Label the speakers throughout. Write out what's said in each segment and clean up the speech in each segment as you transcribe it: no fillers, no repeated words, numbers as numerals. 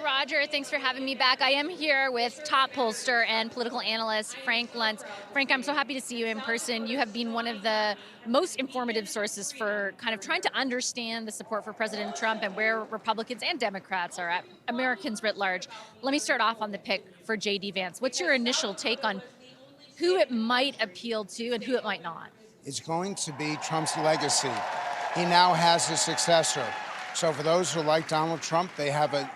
Speaker 1: Roger. Thanks for having me back. I am here with top pollster and political analyst Frank Luntz. Frank, I'm so happy to see you in person. You have been one of the most informative sources for kind of trying to understand the support for President Trump and where Republicans and Democrats are at, Americans writ large. Let me start off on the pick for J.D. Vance. What's your initial take on who it might appeal to and who it might not?
Speaker 2: It's going to be Trump's legacy. He now has a successor. So for those who like Donald Trump, they have a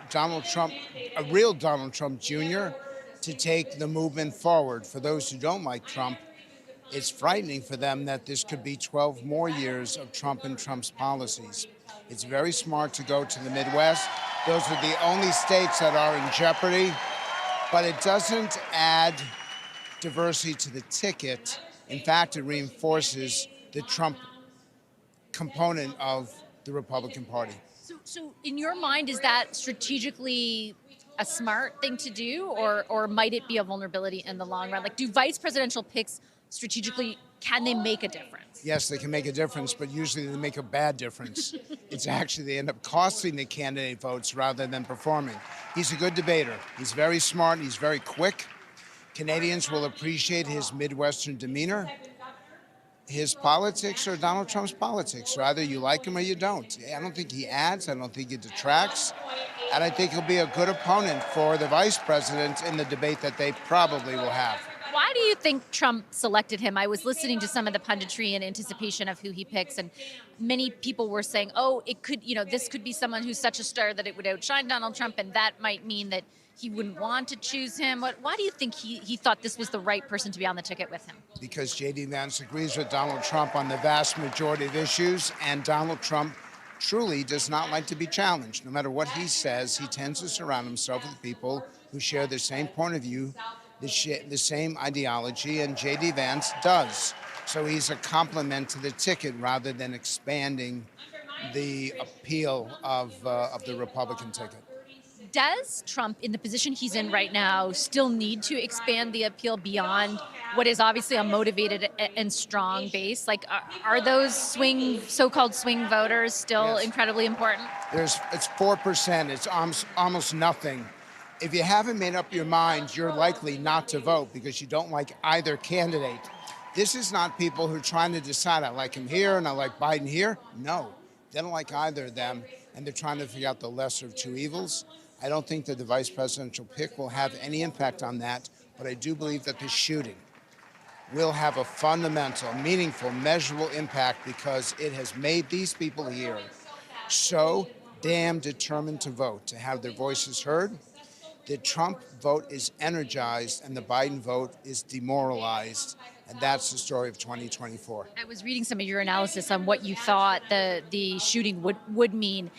Speaker 2: real Donald Trump Jr. to take the movement forward. For those who don't like Trump, it's frightening for them that this could be 12 more years of Trump and Trump's policies. It's very smart to go to the Midwest. Those are the only states that are in jeopardy, but it doesn't add diversity to the ticket. In fact, it reinforces the Trump component of the Republican Party.
Speaker 1: So in your mind, is that strategically a smart thing to do, or might it be a vulnerability in the long run? Like, do vice presidential picks strategically, can they make a difference?
Speaker 2: Yes, they can make a difference, but usually they make a bad difference. It's actually, they end up costing the candidate votes rather than performing. He's a good debater. He's very smart. He's very quick. Canadians will appreciate his Midwestern demeanor. His politics are Donald Trump's politics. So either you like him or you don't. I don't think he adds. I don't think he detracts. And I think he'll be a good opponent for the vice president in the debate that they probably will have.
Speaker 1: Why do you think Trump selected him? I was listening to some of the punditry in anticipation of who he picks, and many people were saying, oh, it could, this could be someone who's such a star that it would outshine Donald Trump, and that might mean that he wouldn't want to choose him. Why do you think he thought this was the right person to be on the ticket with him?
Speaker 2: Because J.D. Vance agrees with Donald Trump on the vast majority of issues, and Donald Trump truly does not like to be challenged. No matter what he says, he tends to surround himself with people who share the same point of view, the same ideology, and J.D. Vance does. So he's a complement to the ticket rather than expanding the appeal of the Republican ticket.
Speaker 1: Does Trump, in the position he's in right now, still need to expand the appeal beyond what is obviously a motivated and strong base? Like, are those so-called swing voters still incredibly important?
Speaker 2: It's 4%. It's almost nothing. If you haven't made up your mind, you're likely not to vote because you don't like either candidate. This is not people who are trying to decide, I like him here and I like Biden here. No, they don't like either of them, and they're trying to figure out the lesser of two evils. I don't think that the vice presidential pick will have any impact on that, but I do believe that the shooting will have a fundamental, meaningful, measurable impact because it has made these people here so damn determined to vote, to have their voices heard. The Trump vote is energized and the Biden vote is demoralized, and that's the story of 2024.
Speaker 1: I was reading some of your analysis on what you thought the shooting would mean.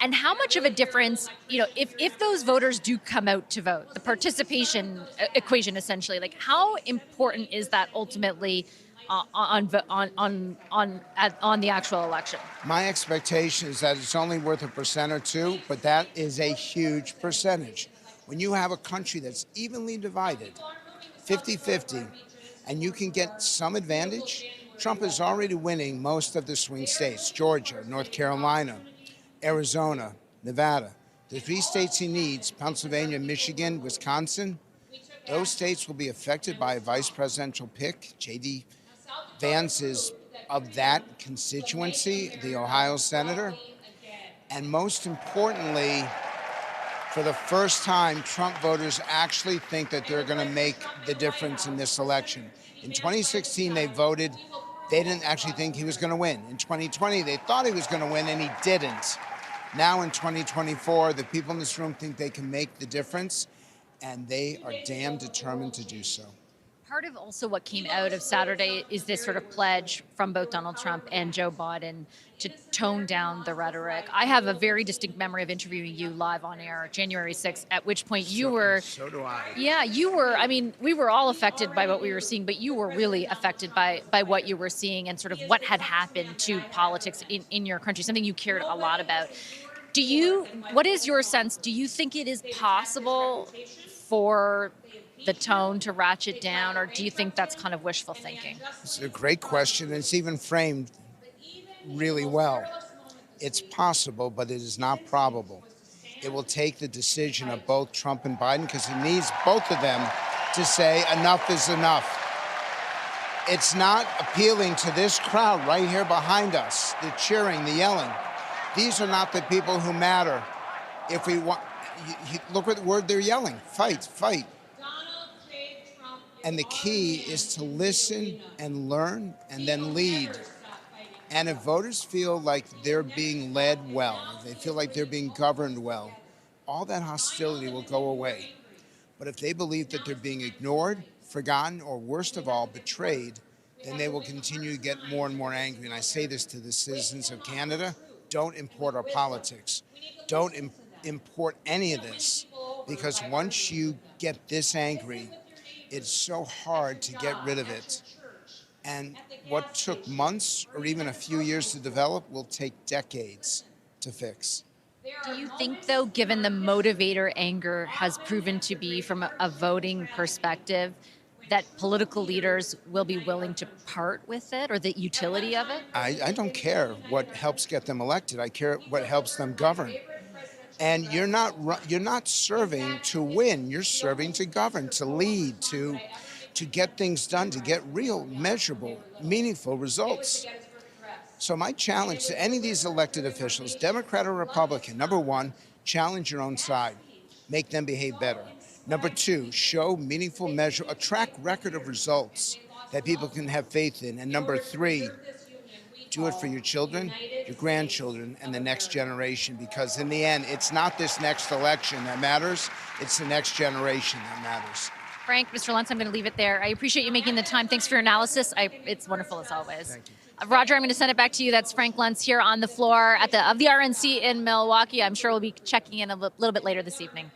Speaker 1: And how much of a difference, if those voters do come out to vote, the participation equation essentially, like how important is that ultimately on the actual election?
Speaker 2: My expectation is that it's only worth 1% or 2%, but that is a huge percentage. When you have a country that's evenly divided, 50-50, and you can get some advantage, Trump is already winning most of the swing states, Georgia, North Carolina, Arizona, Nevada. The 3 states he needs, Pennsylvania, Michigan, Wisconsin, those states will be affected by a vice presidential pick. J.D. Vance is of that constituency, the Ohio senator. And most importantly, for the first time, Trump voters actually think that they're going to make the difference in this election. In 2016, they voted. They didn't actually think he was going to win. In 2020, they thought he was going to win, and he didn't. Now in 2024, the people in this room think they can make the difference, and they are damn determined to do so.
Speaker 1: Part of also what came out of Saturday is this sort of pledge from both Donald Trump and Joe Biden to tone down the rhetoric. I have a very distinct memory of interviewing you live on air, January 6th, at which point you were...
Speaker 2: So do I.
Speaker 1: Yeah, you were, we were all affected by what we were seeing, but you were really affected by what you were seeing and sort of what had happened to politics in your country, something you cared a lot about. What is your sense? Do you think it is possible for the tone to ratchet down, or do you think that's kind of wishful thinking?
Speaker 2: It's a great question, and it's even framed really well. It's possible, but it is not probable. It will take the decision of both Trump and Biden, because he needs both of them to say enough is enough. It's not appealing to this crowd right here behind us, the cheering, the yelling. These are not the people who matter. If we want, look at the word they're yelling: fight, fight. And the key is to listen and learn and then lead. And if voters feel like they're being led well, if they feel like they're being governed well, all that hostility will go away. But if they believe that they're being ignored, forgotten, or worst of all, betrayed, then they will continue to get more and more angry. And I say this to the citizens of Canada: don't import our politics. Don't import any of this, because once you get this angry, it's so hard to get rid of it. And what took months or even a few years to develop will take decades to fix.
Speaker 1: Do you think, though, given the motivator anger has proven to be from a voting perspective, that political leaders will be willing to part with it, or the utility of it?
Speaker 2: I don't care what helps get them elected. I care what helps them govern. And you're not serving to win. You're serving to govern, to lead, to get things done, to get real, measurable, meaningful results. So my challenge to any of these elected officials, Democrat or Republican: number one, challenge your own side. Make them behave better. Number two, show meaningful measure, a track record of results that people can have faith in. And number three, do it for your children, your grandchildren, and the next generation, because in the end, it's not this next election that matters, it's the next generation that matters.
Speaker 1: Frank, Mr. Luntz, I'm going to leave it there. I appreciate you making the time. Thanks for your analysis. It's wonderful as always.
Speaker 2: Thank you.
Speaker 1: Roger, I'm going to send it back to you. That's Frank Luntz here on the floor of the RNC in Milwaukee. I'm sure we'll be checking in a little bit later this evening.